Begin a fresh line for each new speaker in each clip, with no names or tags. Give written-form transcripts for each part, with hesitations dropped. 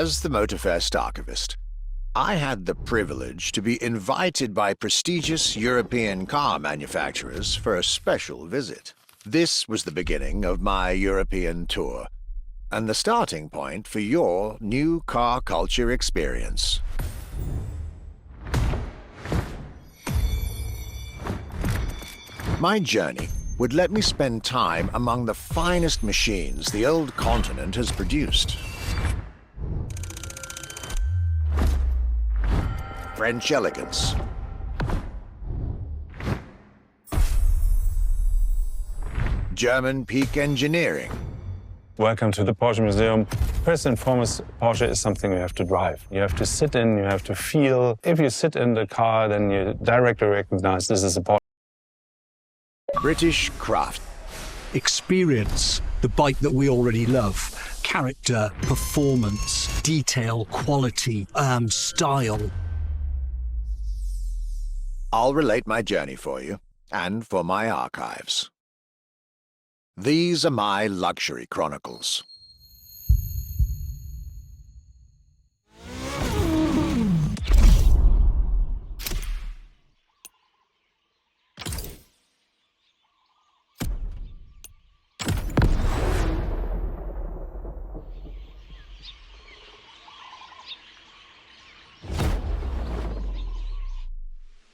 As the Motorfest archivist, I had the privilege to be invited by prestigious European car manufacturers for a special visit. This was the beginning of my European tour, and the starting point for your new car culture experience. My journey would let me spend time among the finest machines the old continent has produced. French elegance, German peak engineering.
Welcome to the Porsche Museum. First and foremost, Porsche is something you have to drive. You have to sit in, you have to feel. If you sit in the car, then you directly recognize this is a Porsche.
British craft.
Experience the bike that we already love. Character, performance, detail, quality, style.
I'll relate my journey for you, and for my archives. These are my luxury chronicles.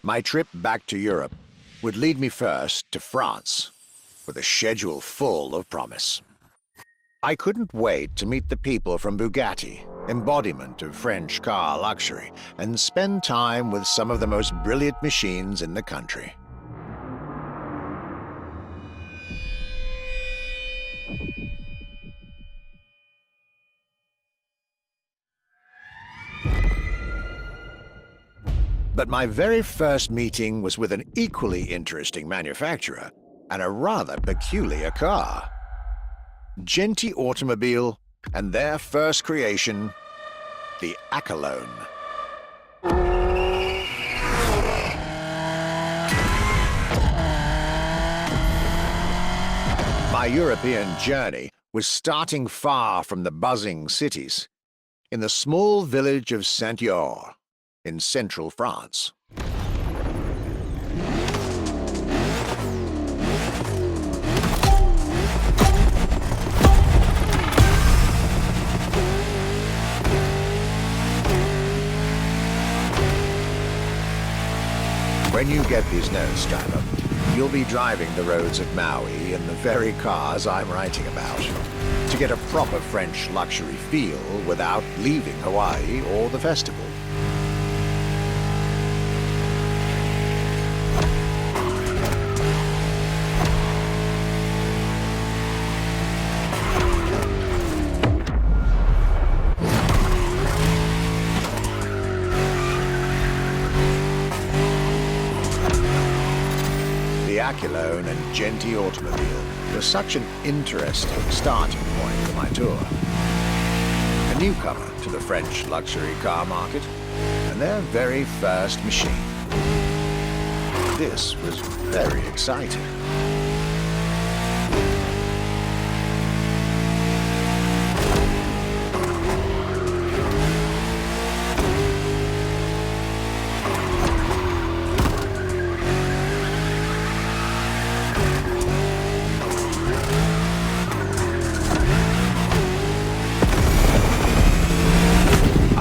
My trip back to Europe would lead me first to France, with a schedule full of promise. I couldn't wait to meet the people from Bugatti, embodiment of French car luxury, and spend time with some of the most brilliant machines in the country. But my very first meeting was with an equally interesting manufacturer and a rather peculiar car. Genti Automobile and their first creation, the Accolone. My European journey was starting far from the buzzing cities, in the small village of Saint-Yor, in central France. When you get these notes, driver, you'll be driving the roads of Maui in the very cars I'm writing about, to get a proper French luxury feel without leaving Hawaii or the festival. The Accolone and Genti Automobile was such an interesting starting point for my tour. A newcomer to the French luxury car market, and their very first machine. This was very exciting.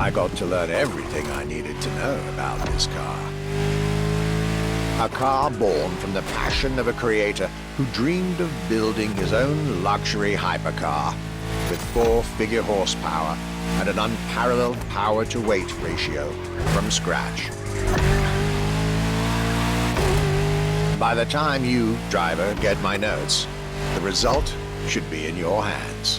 I got to learn everything I needed to know about this car. A car born from the passion of a creator who dreamed of building his own luxury hypercar with 4-figure horsepower and an unparalleled power-to-weight ratio from scratch. By the time you, driver, get my notes, the result should be in your hands.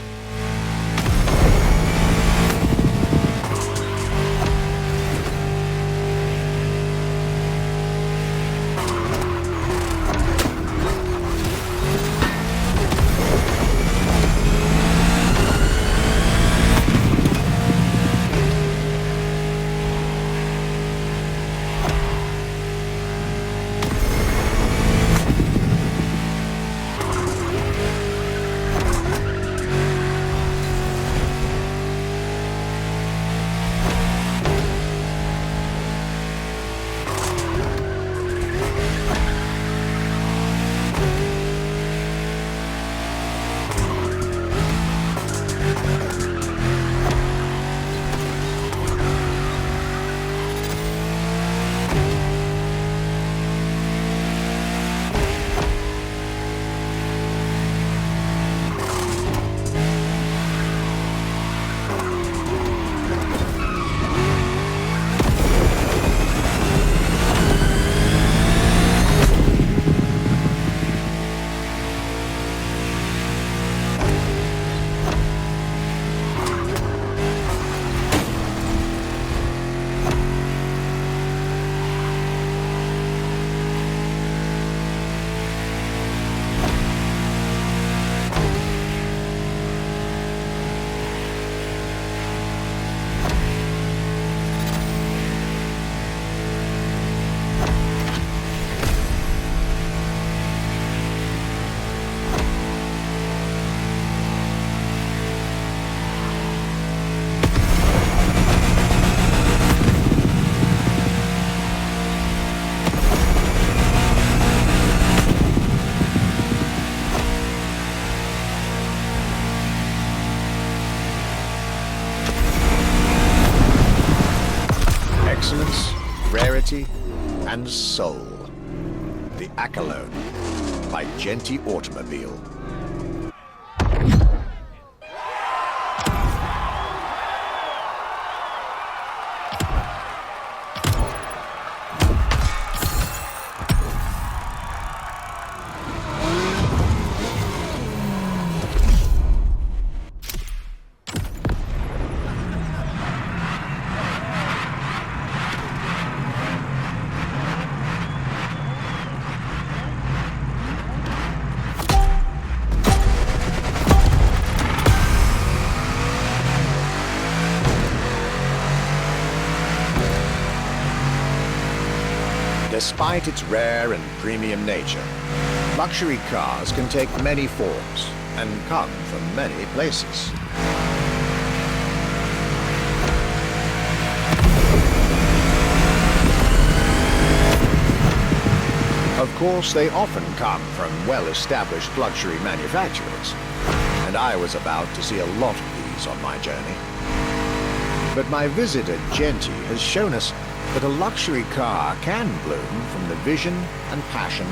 excellence, rarity, and soul. The Accolone by Genty Automobile. Despite its rare and premium nature, luxury cars can take many forms and come from many places. Of course, they often come from well-established luxury manufacturers, and I was about to see a lot of these on my journey. But my visit at Genty has shown us that a luxury car can bloom from the vision and passion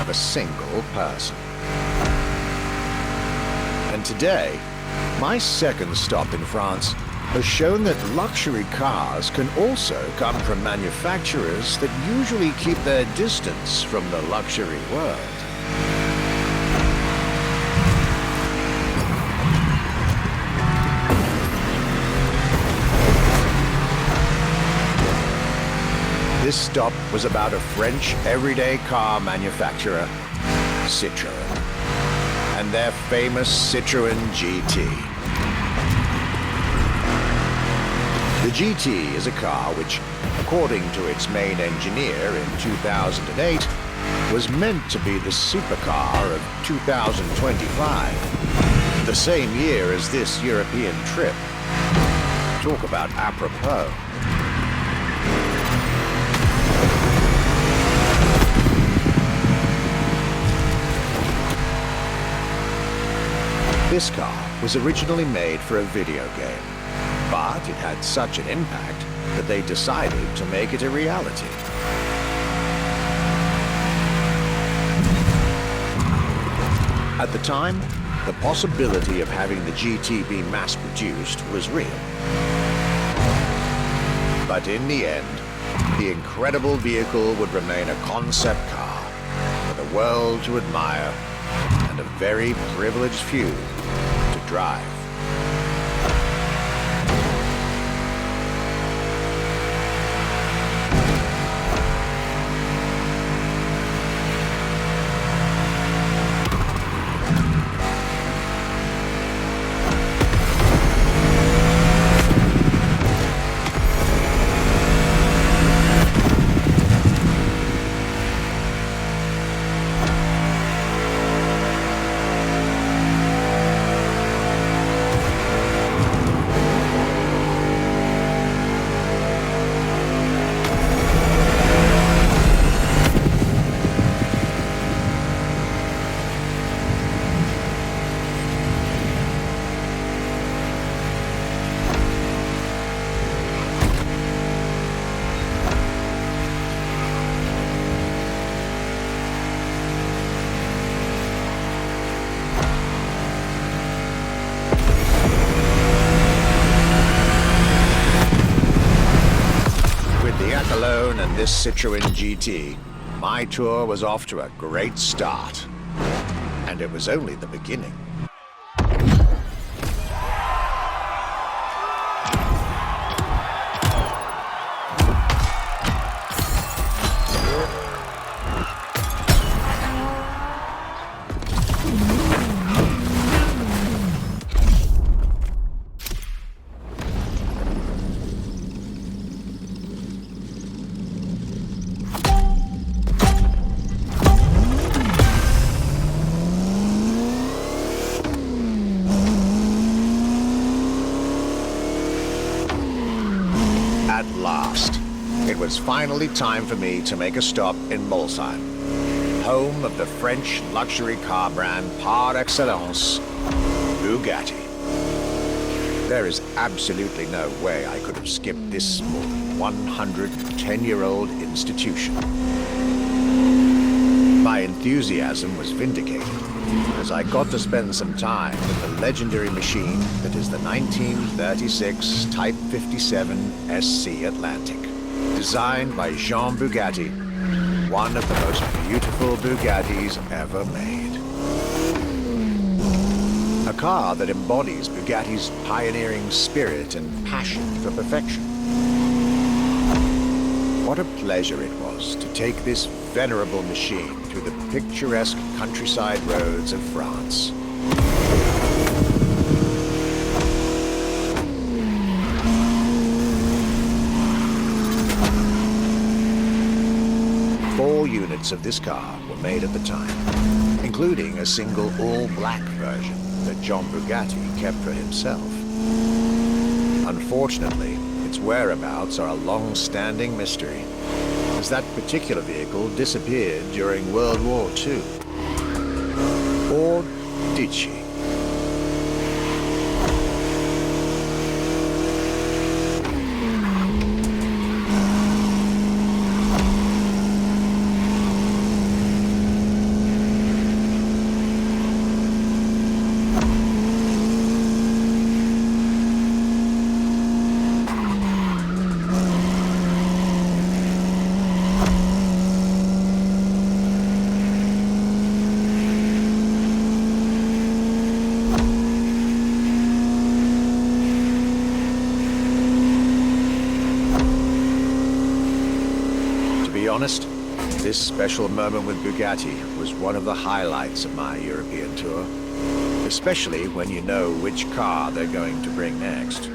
of a single person. And today, my second stop in France has shown that luxury cars can also come from manufacturers that usually keep their distance from the luxury world. This stop was about a French everyday car manufacturer, Citroën, and their famous Citroën GT. The GT is a car which, according to its main engineer in 2008, was meant to be the supercar of 2025, the same year as this European trip. Talk about apropos. This car was originally made for a video game, but it had such an impact that they decided to make it a reality. At the time, the possibility of having the GT be mass-produced was real. But in the end, the incredible vehicle would remain a concept car for the world to admire and a very privileged few to drive. Alone and this Citroën GT, my tour was off to a great start. And it was only the beginning. At last, it was finally time for me to make a stop in Molsheim, home of the French luxury car brand par excellence, Bugatti. There is absolutely no way I could have skipped this more than 110-year-old institution. My enthusiasm was vindicated as I got to spend some time with the legendary machine that is the 1936 Type 57 SC Atlantic, designed by Jean Bugatti, one of the most beautiful Bugattis ever made. A car that embodies Bugatti's pioneering spirit and passion for perfection. What a pleasure it was to take this venerable machine through the picturesque countryside roads of France. Four units of this car were made at the time, including a single all-black version that John Bugatti kept for himself. Unfortunately, its whereabouts are a long-standing mystery, as that particular vehicle disappeared during World War II. Or did she? To be honest, this special moment with Bugatti was one of the highlights of my European tour, especially when you know which car they're going to bring next.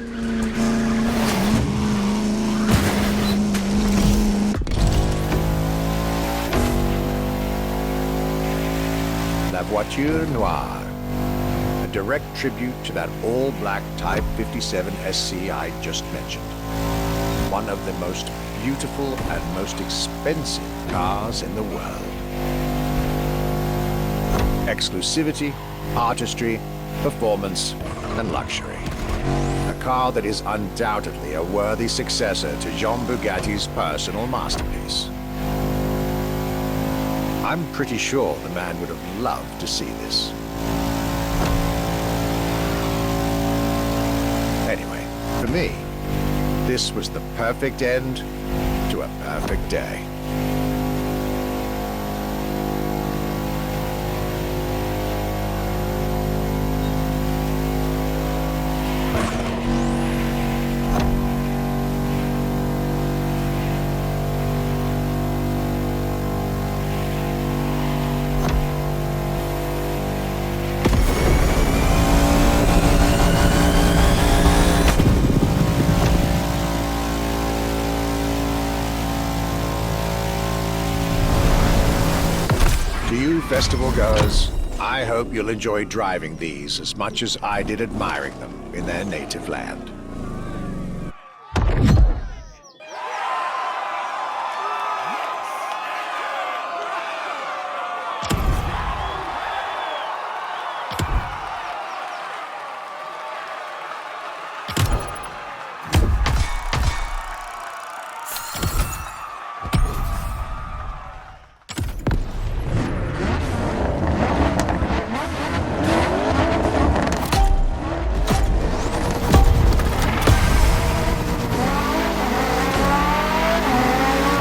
La Voiture Noire, a direct tribute to that all-black Type 57 SC I just mentioned. One of the most beautiful and most expensive cars in the world. Exclusivity, artistry, performance, and luxury. A car that is undoubtedly a worthy successor to Jean Bugatti's personal masterpiece. I'm pretty sure the man would have loved to see this. Anyway, for me, this was the perfect end to a perfect day. To you festival goers, I hope you'll enjoy driving these as much as I did admiring them in their native land.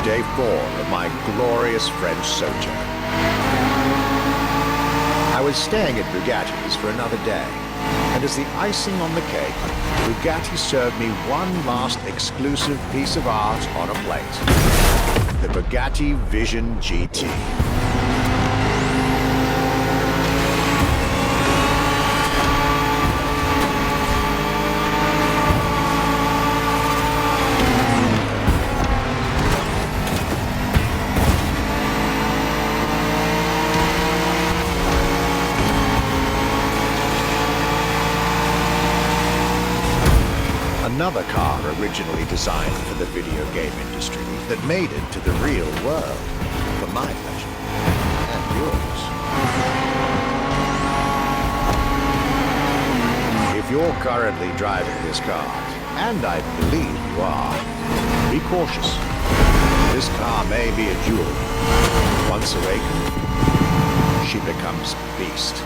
Day 4 of my glorious French sojourn. I was staying at Bugatti's for another day, and as the icing on the cake, Bugatti served me one last exclusive piece of art on a plate. The Bugatti Vision GT. Another car originally designed for the video game industry that made it to the real world, for my pleasure and yours. If you're currently driving this car, and I believe you are, Be cautious. This car may be a jewel. Once awakened, she becomes beast.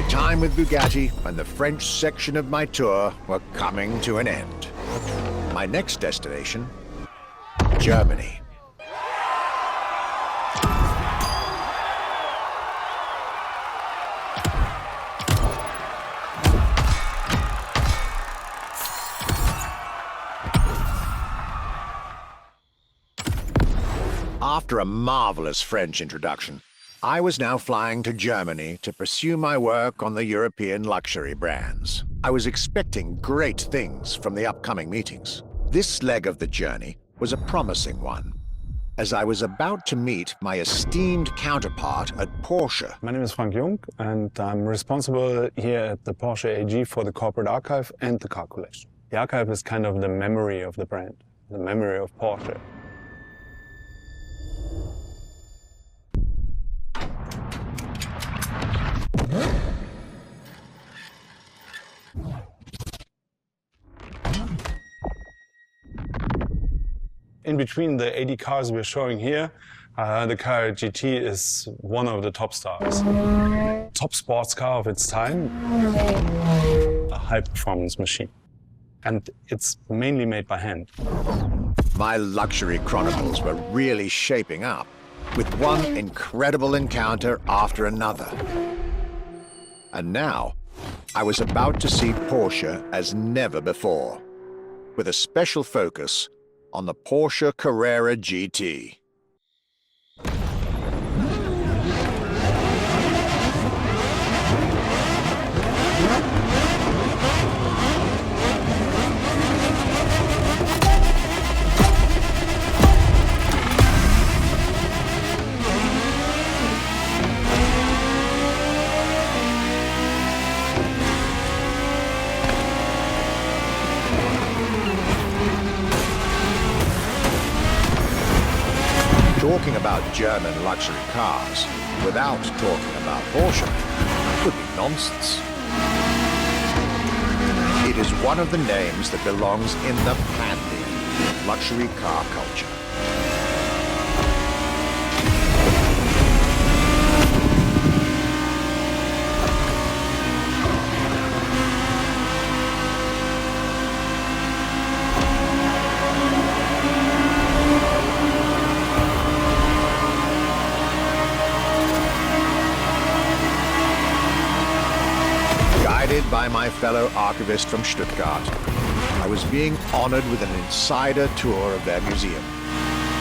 Time with Bugatti and the French section of my tour were coming to an end. My next destination, Germany. After a marvelous French introduction, I was now flying to Germany to pursue my work on the European luxury brands. I was expecting great things from the upcoming meetings. This leg of the journey was a promising one, as I was about to meet my esteemed counterpart at Porsche.
My name is Frank Jung, and I'm responsible here at the Porsche AG for the corporate archive and the car collection. The archive is kind of the memory of the brand, the memory of Porsche. In between the 80 cars we're showing here, the car GT is one of the top stars. Top sports car of its time, a high-performance machine. And it's mainly made by hand.
My luxury chronicles were really shaping up, with one incredible encounter after another. And now, I was about to see Porsche as never before, with a special focus on the Porsche Carrera GT. Talking about German luxury cars without talking about Porsche would be nonsense. It is one of the names that belongs in the pantheon of luxury car culture. Guided by my fellow archivist from Stuttgart, I was being honored with an insider tour of their museum,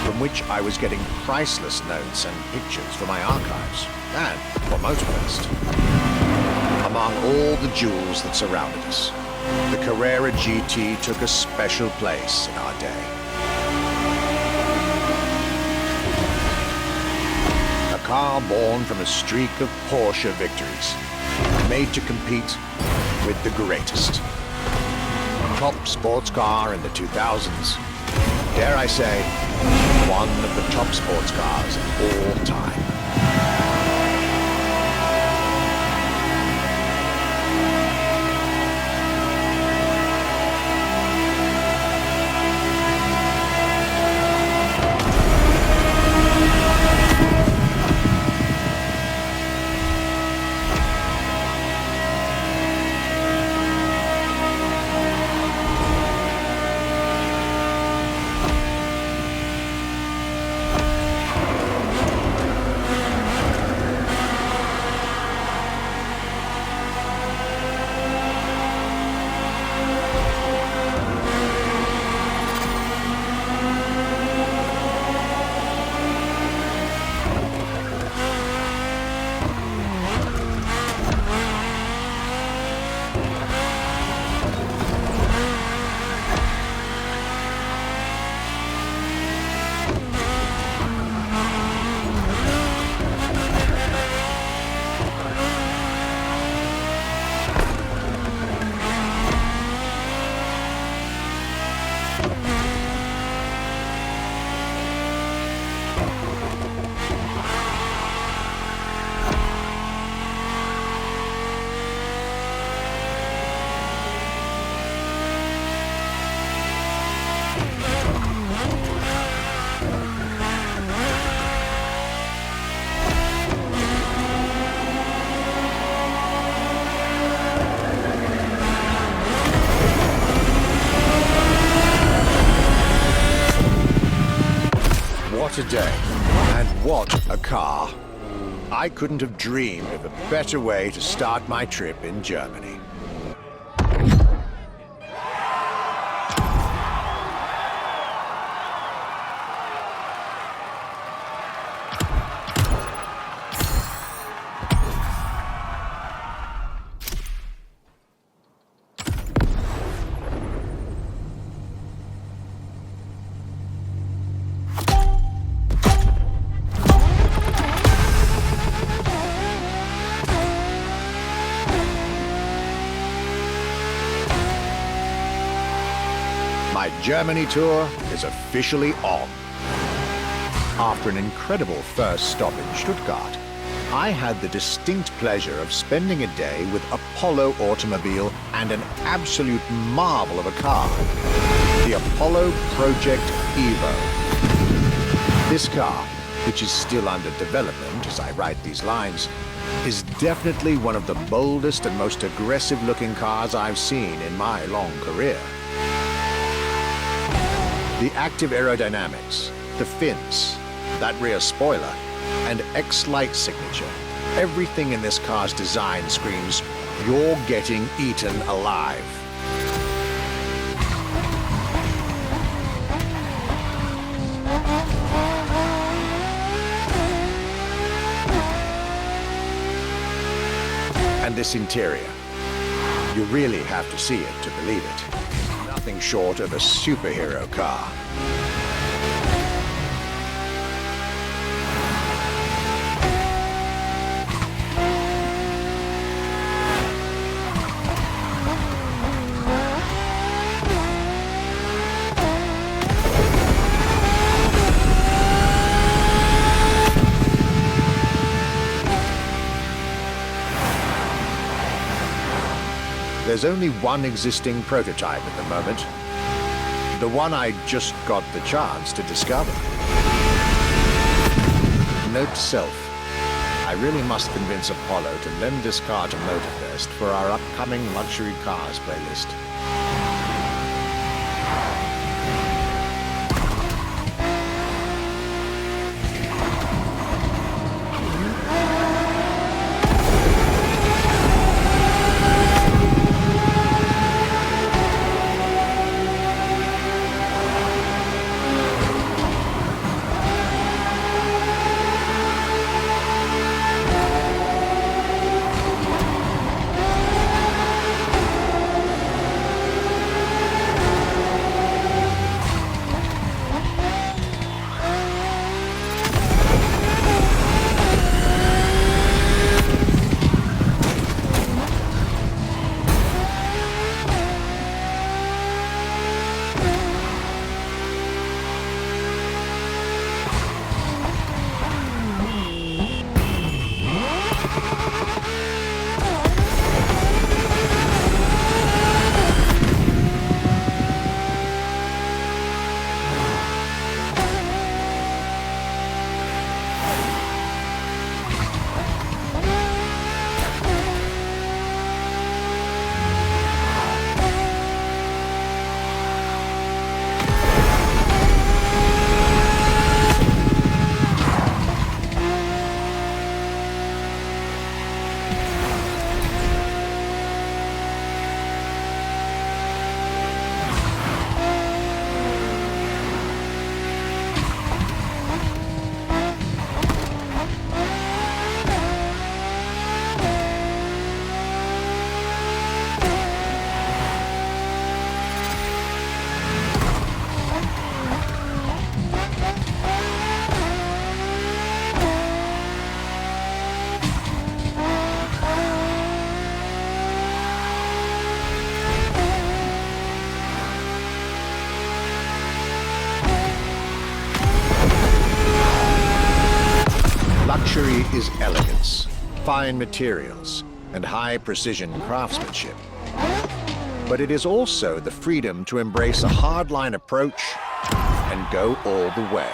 from which I was getting priceless notes and pictures for my archives, and for Motorfest. Among all the jewels that surrounded us, the Carrera GT took a special place in our day. A car born from a streak of Porsche victories, made to compete with the greatest. Top sports car in the 2000s. Dare I say, one of the top sports cars of all time. What a day, and what a car. I couldn't have dreamed of a better way to start my trip in Germany. My Germany tour is officially on. After an incredible first stop in Stuttgart, I had the distinct pleasure of spending a day with Apollo Automobile and an absolute marvel of a car, the Apollo Project Evo. This car, which is still under development as I write these lines, is definitely one of the boldest and most aggressive-looking cars I've seen in my long career. The active aerodynamics, the fins, that rear spoiler, and X-Light signature, everything in this car's design screams, you're getting eaten alive. And this interior, you really have to see it to believe it. Nothing short of a superhero car. there's only one existing prototype at the moment. The one I just got the chance to discover. Note to self. I really must convince Apollo to lend this car to Motorfest for our upcoming luxury cars playlist. Luxury is elegance, fine materials, and high-precision craftsmanship. But it is also the freedom to embrace a hardline approach and go all the way.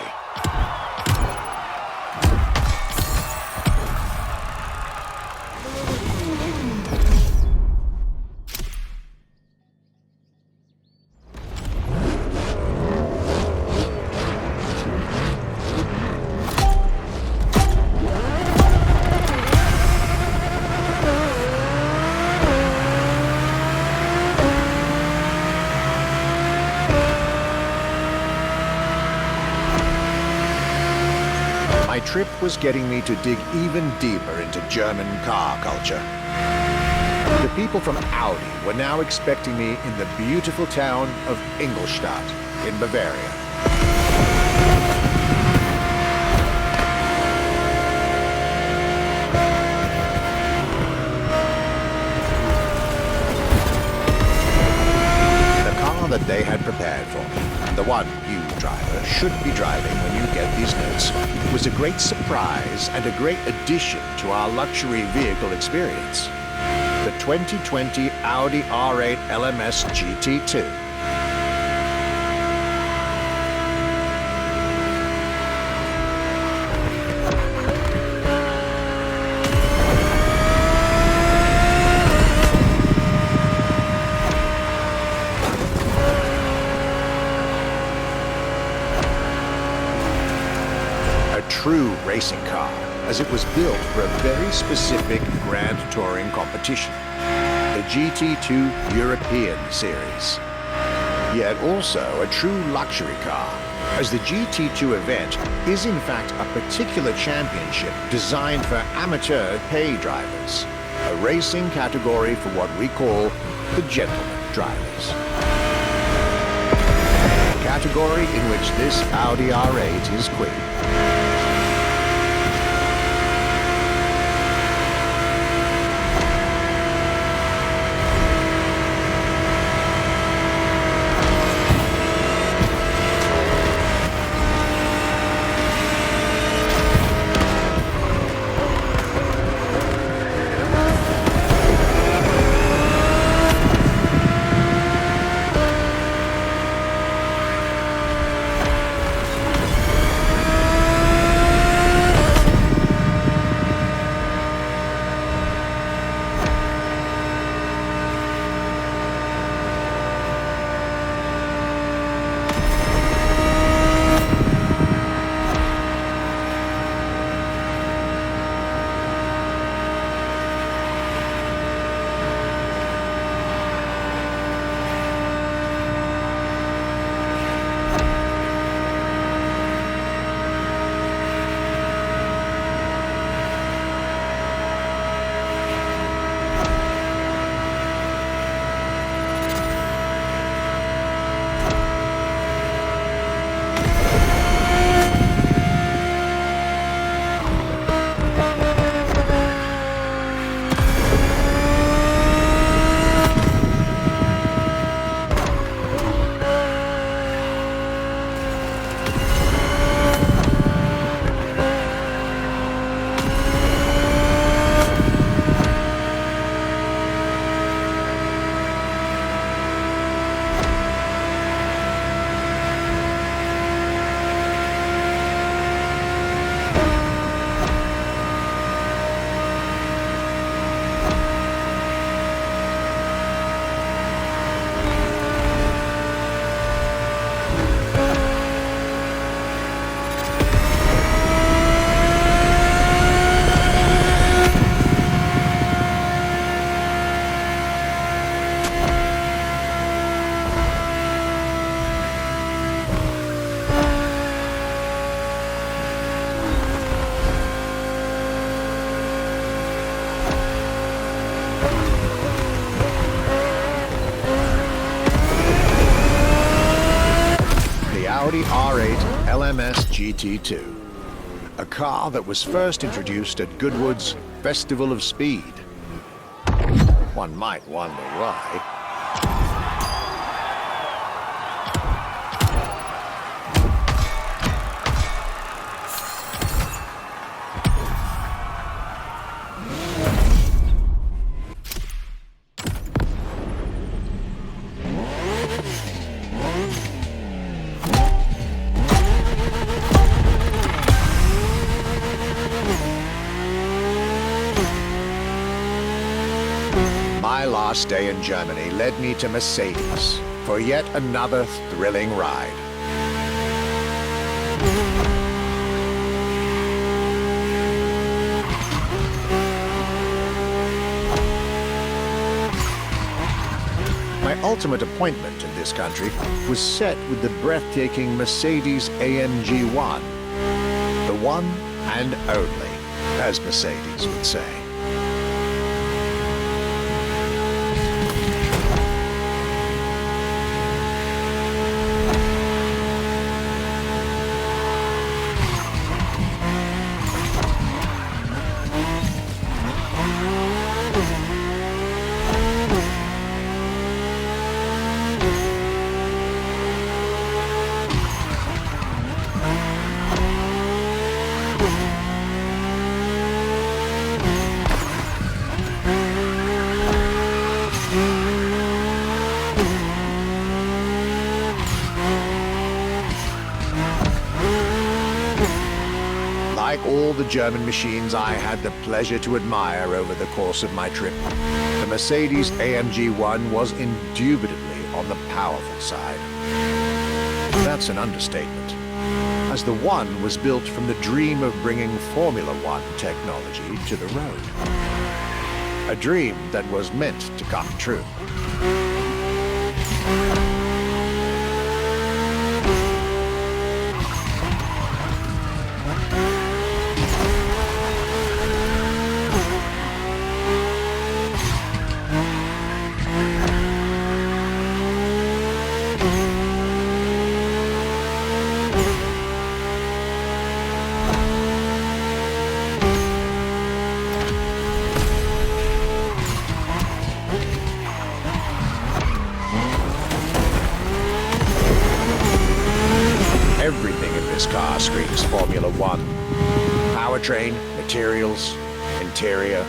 My trip was getting me to dig even deeper into German car culture. The people from Audi were now expecting me in the beautiful town of Ingolstadt in Bavaria. The car that they had prepared for me, the one you, driver, should be driving when you get these notes, was a great surprise and a great addition to our luxury vehicle experience. The 2020 Audi R8 LMS GT2. True racing car, as it was built for a very specific Grand Touring competition, the GT2 European Series. Yet also a true luxury car, as the GT2 event is in fact a particular championship designed for amateur pay drivers, a racing category for what we call the gentleman drivers. A category in which this Audi R8 is queen. Audi R8 LMS GT2, a car that was first introduced at Goodwood's Festival of Speed. One might wonder why. My last day in Germany led me to Mercedes for yet another thrilling ride. My ultimate appointment in this country was set with the breathtaking Mercedes AMG 1. The one and only, as Mercedes would say. Like all the German machines I had the pleasure to admire over the course of my trip, the Mercedes AMG 1 was indubitably on the powerful side. That's an understatement, as the One was built from the dream of bringing Formula One technology to the road. A dream that was meant to come true. Everything in this car screams Formula One. Powertrain, materials, interior.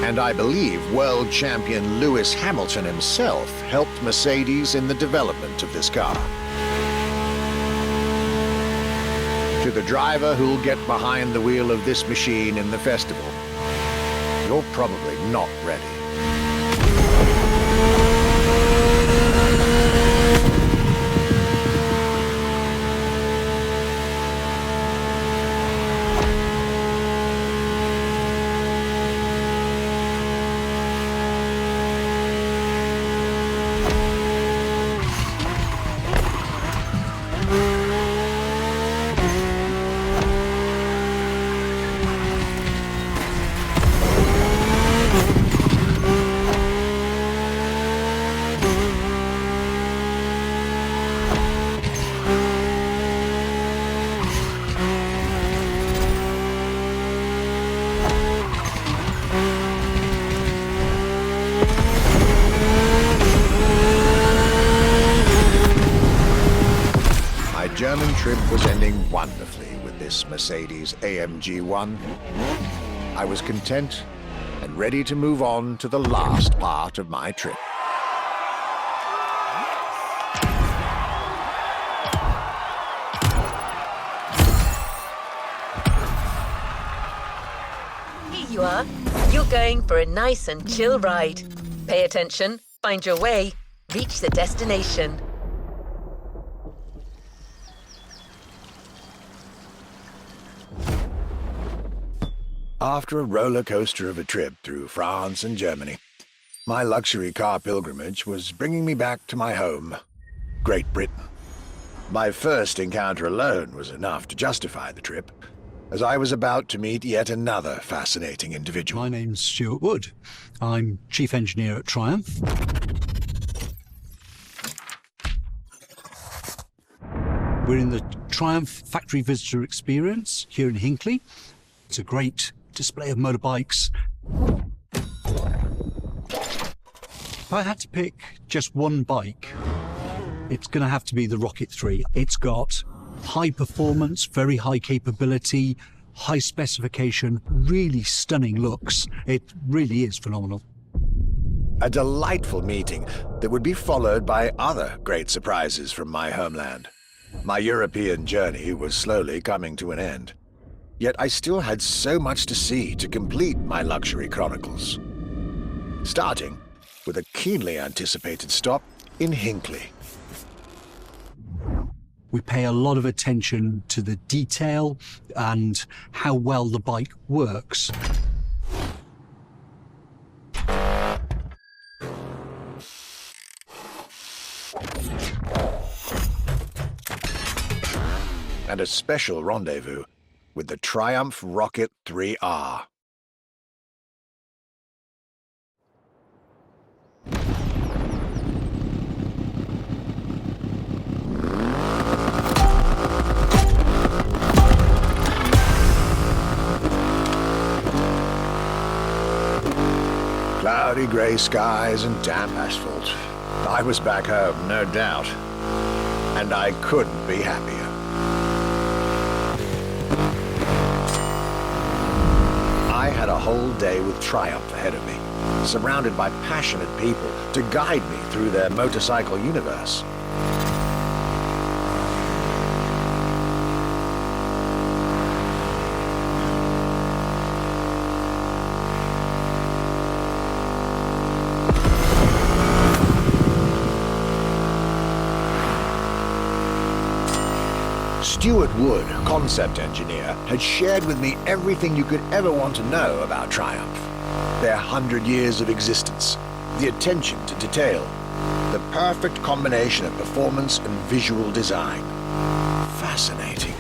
And I believe world champion Lewis Hamilton himself helped Mercedes in the development of this car. To the driver who'll get behind the wheel of this machine in the festival, you're probably not ready. German trip was ending wonderfully with this Mercedes AMG 1. I was content and ready to move on to the last part of my trip.
Here you are. You're going for a nice and chill ride. Pay attention, find your way, reach the destination.
After a roller coaster of a trip through France and Germany, my luxury car pilgrimage was bringing me back to my home, Great Britain. My first encounter alone was enough to justify the trip, as I was about to meet yet another fascinating individual.
My name's Stuart Wood. I'm Chief Engineer at Triumph. We're in the Triumph Factory Visitor Experience here in Hinckley. It's a great display of motorbikes. If I had to pick just one bike, it's going to have to be the Rocket 3. It's got high performance, very high capability, high specification, really stunning looks. It really is phenomenal.
A delightful meeting that would be followed by other great surprises from my homeland. My European journey was slowly coming to an end. Yet I still had so much to see to complete my luxury chronicles. Starting with a keenly anticipated stop in Hinckley.
We pay a lot of attention to the detail and how well the bike works.
And a special rendezvous with the Triumph Rocket 3R. Cloudy grey skies and damp asphalt. I was back home, no doubt. And I couldn't be happier. I had a whole day with Triumph ahead of me, surrounded by passionate people to guide me through their motorcycle universe. Stuart Wood, concept engineer, had shared with me everything you could ever want to know about Triumph. Their 100 years of existence, the attention to detail, the perfect combination of performance and visual design. Fascinating.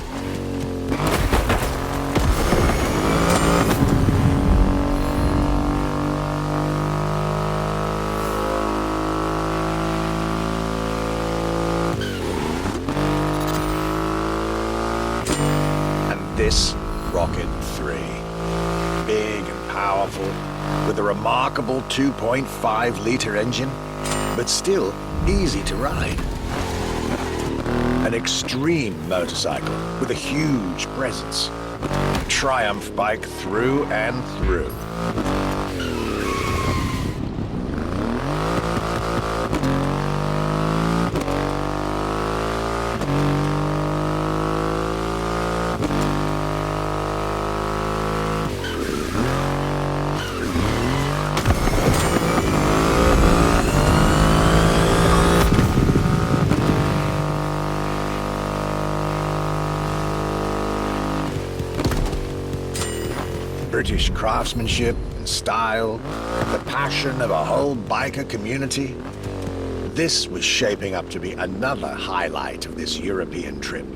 This Rocket 3, big and powerful, with a remarkable 2.5-litre engine, but still easy to ride. An extreme motorcycle with a huge presence. A Triumph bike through and through. British craftsmanship and style, the passion of a whole biker community. This was shaping up to be another highlight of this European trip.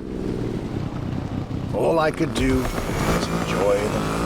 All I could do was enjoy the moment.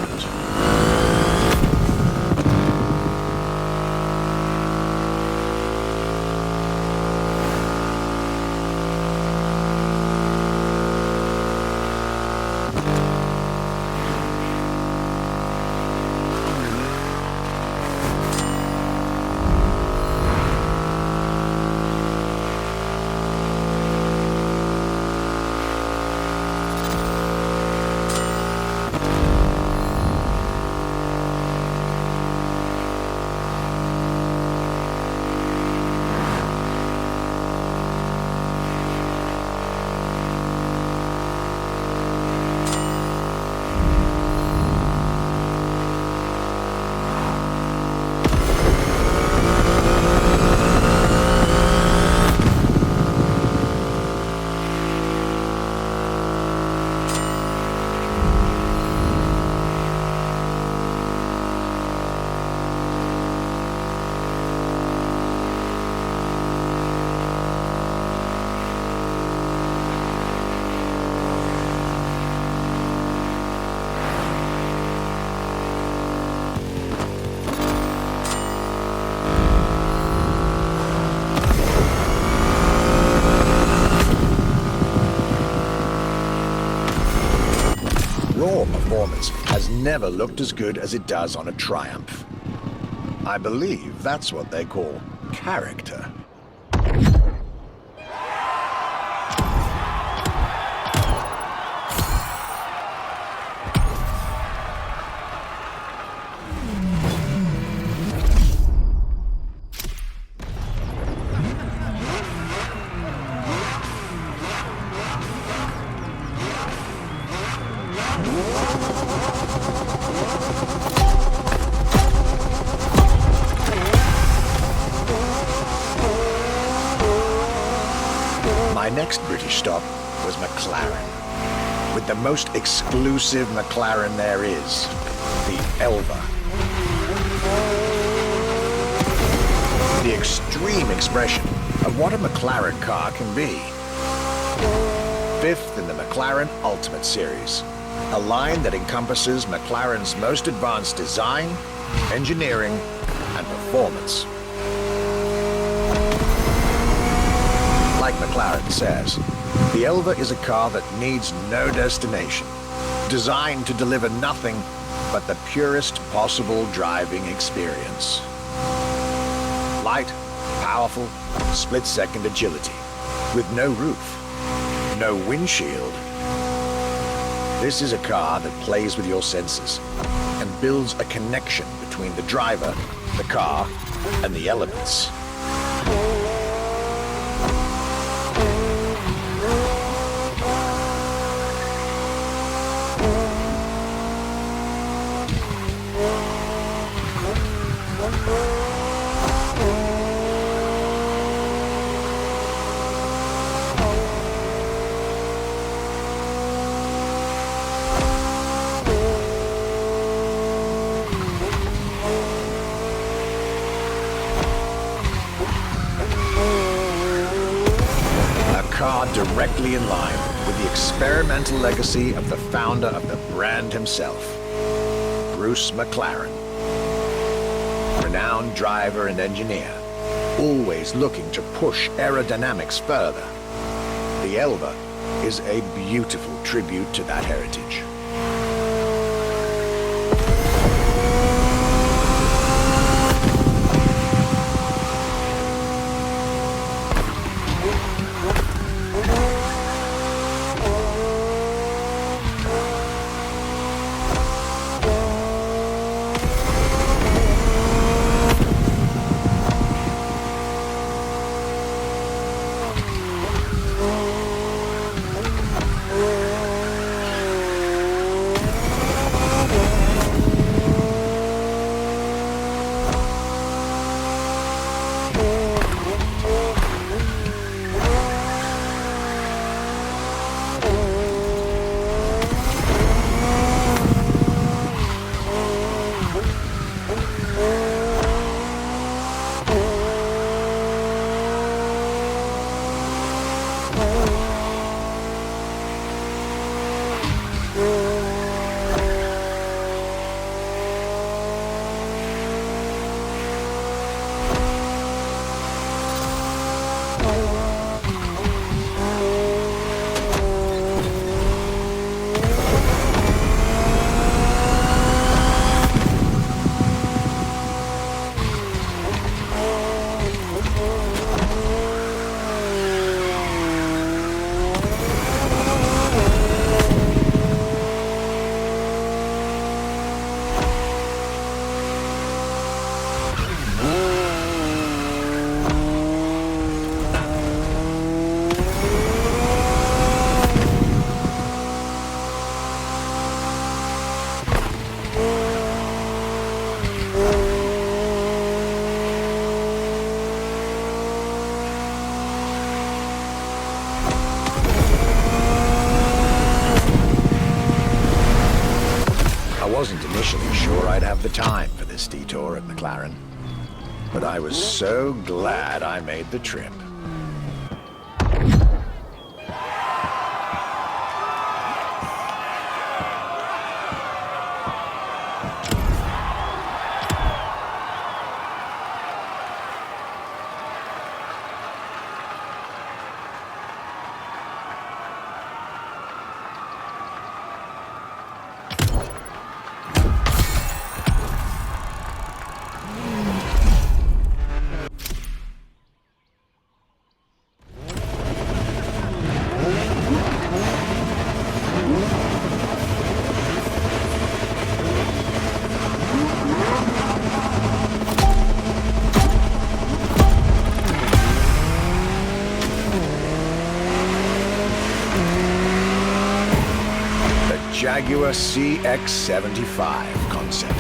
performance has never looked as good as it does on a Triumph. I believe that's what they call character. My next British stop was McLaren, with the most exclusive McLaren there is, the Elva. The extreme expression of what a McLaren car can be. Fifth in the McLaren Ultimate Series, a line that encompasses McLaren's most advanced design, engineering, and performance. Like McLaren says, the Elva is a car that needs no destination, designed to deliver nothing but the purest possible driving experience. Light, powerful, split-second agility, with no roof, no windshield. This is a car that plays with your senses and builds a connection between the driver, the car, and the elements. Directly in line with the experimental legacy of the founder of the brand himself, Bruce McLaren. Renowned driver and engineer, always looking to push aerodynamics further. The Elva is a beautiful tribute to that heritage. I wasn't initially sure I'd have the time for this detour at McLaren, but I was so glad I made the trip. Jaguar CX-75 concept.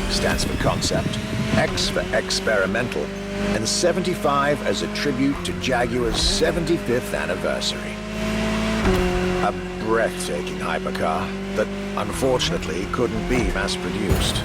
Stands for concept, X for experimental, and 75 as a tribute to Jaguar's 75th anniversary. A breathtaking hypercar that unfortunately couldn't be mass-produced.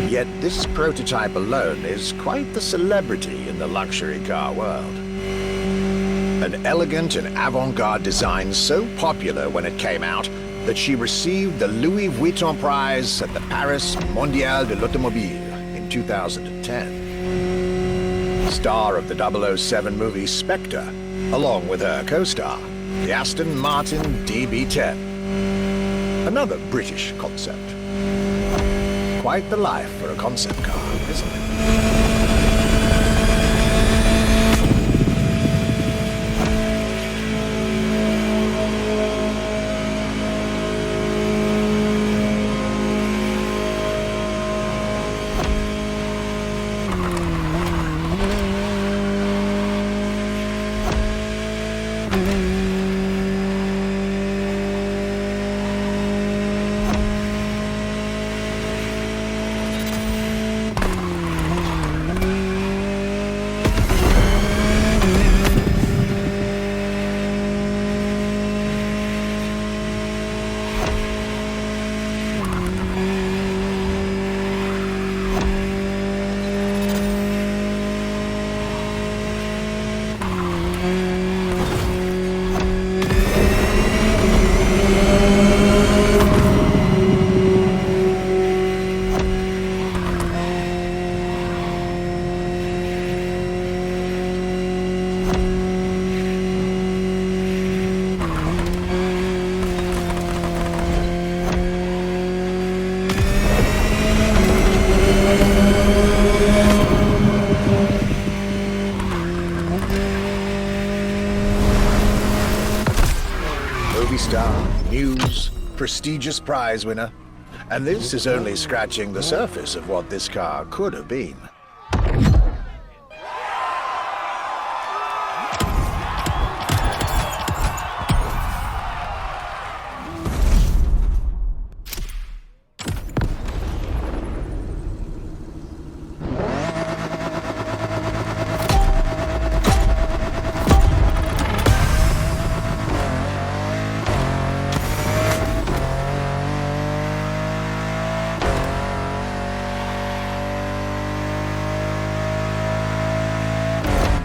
Yet this prototype alone is quite the celebrity in the luxury car world. An elegant and avant-garde design so popular when it came out that she received the Louis Vuitton prize at the Paris Mondial de l'Automobile in 2010. Star of the 007 movie Spectre, along with her co-star, the Aston Martin DB10. Another British concept. Quite the life for a concept car, isn't it? Star, news, prestigious prize winner. And this is only scratching the surface of what this car could have been.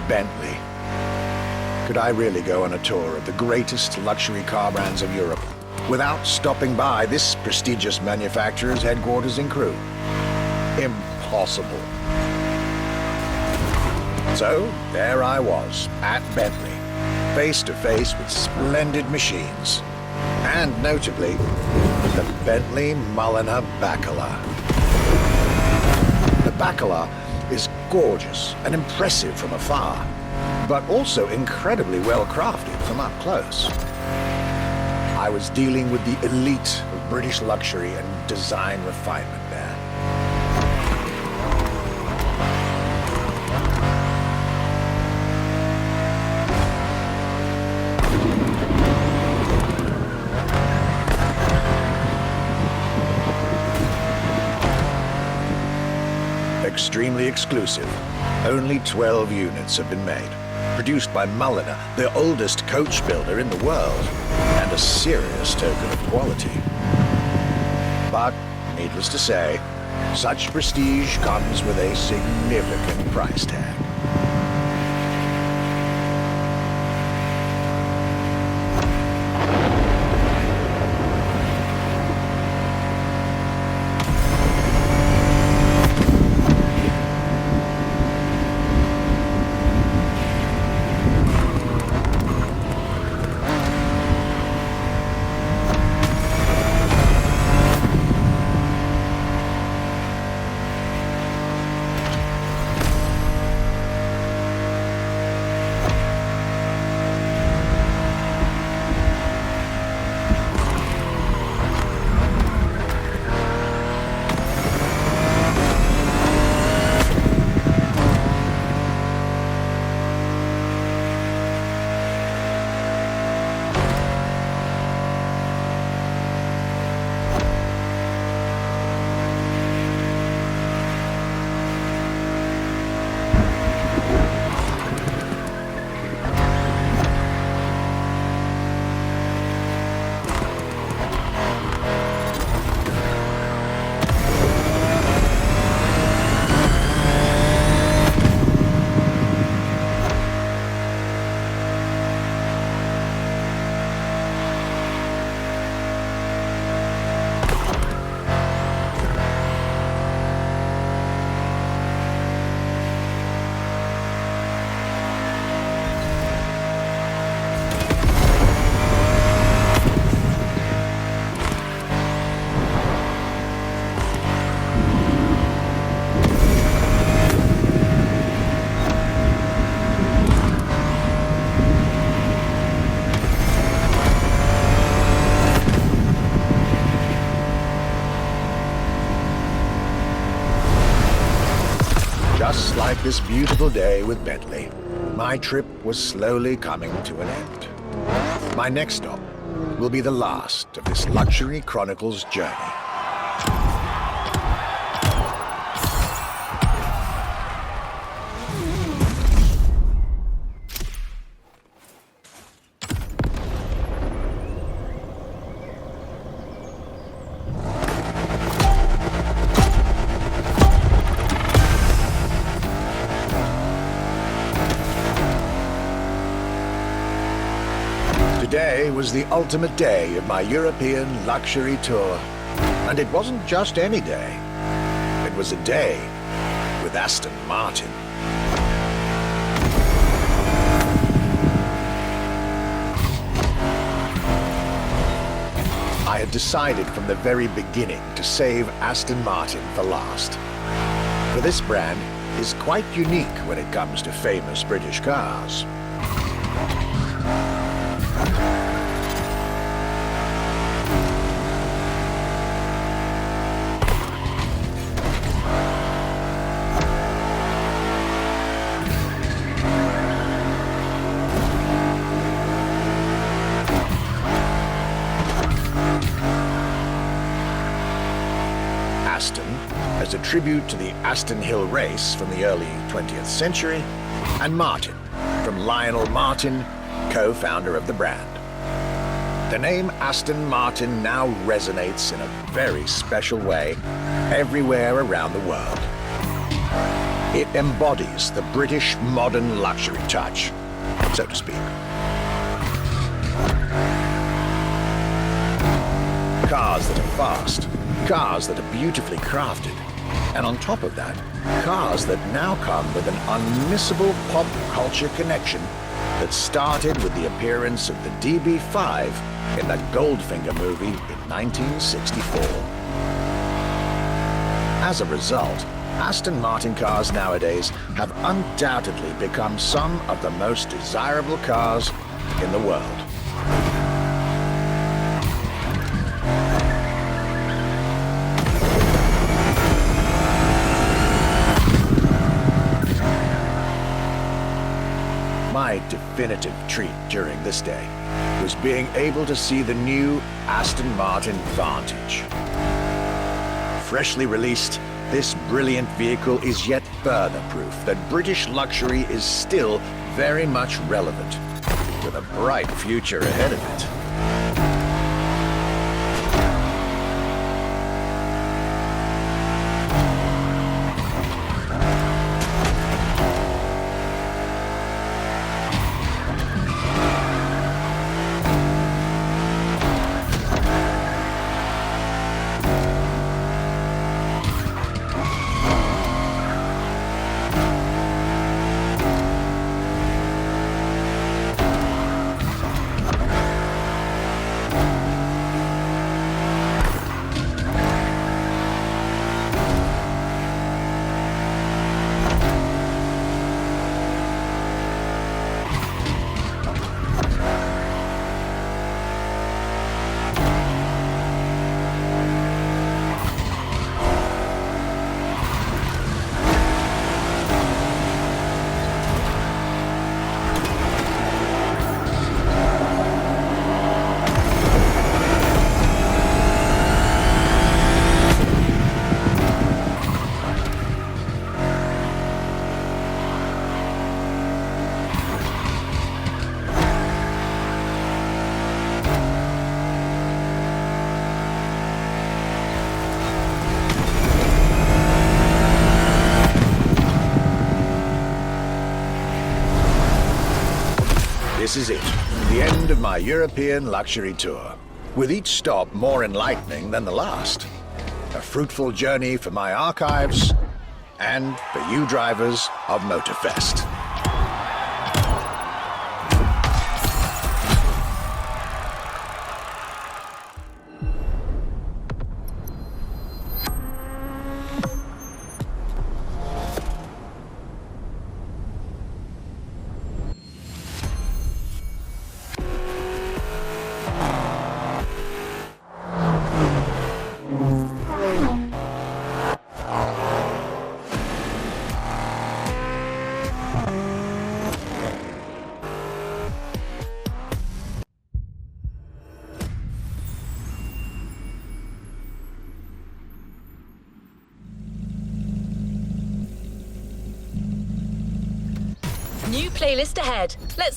Bentley. Could I really go on a tour of the greatest luxury car brands of Europe without stopping by this prestigious manufacturer's headquarters in Crewe? Impossible. So, there I was, at Bentley, face to face with splendid machines, and notably, the Bentley Mulliner Bacala. The Bacala is gorgeous and impressive from afar, but also incredibly well crafted from up close. I was dealing with the elite of British luxury and design refinement there. Extremely exclusive. Only 12 units have been made. Produced by Mulliner, the oldest coach builder in the world, and a serious token of quality. But, needless to say, such prestige comes with a significant price tag. Just like this beautiful day with Bentley, my trip was slowly coming to an end. My next stop will be the last of this Luxury Chronicles journey. Today was the ultimate day of my European luxury tour. And it wasn't just any day. It was a day with Aston Martin. I had decided from the very beginning to save Aston Martin for last. For this brand is quite unique when it comes to famous British cars. Aston, as a tribute to the Aston Hill race from the early 20th century, and Martin, from Lionel Martin, co-founder of the brand. The name Aston Martin now resonates in a very special way everywhere around the world. It embodies the British modern luxury touch, so to speak. Cars that are fast, cars that are beautifully crafted, and on top of that, cars that now come with an unmissable pop culture connection that started with the appearance of the DB5 in the Goldfinger movie in 1964. As a result, Aston Martin cars nowadays have undoubtedly become some of the most desirable cars in the world. My definitive treat during this day was being able to see the new Aston Martin Vantage. Freshly released This brilliant vehicle is yet further proof that British luxury is still very much relevant, with a bright future ahead of it. This is it, the end of my European luxury tour, with each stop more enlightening than the last. A fruitful journey for my archives and for you drivers of Motorfest.
New playlist ahead. Let's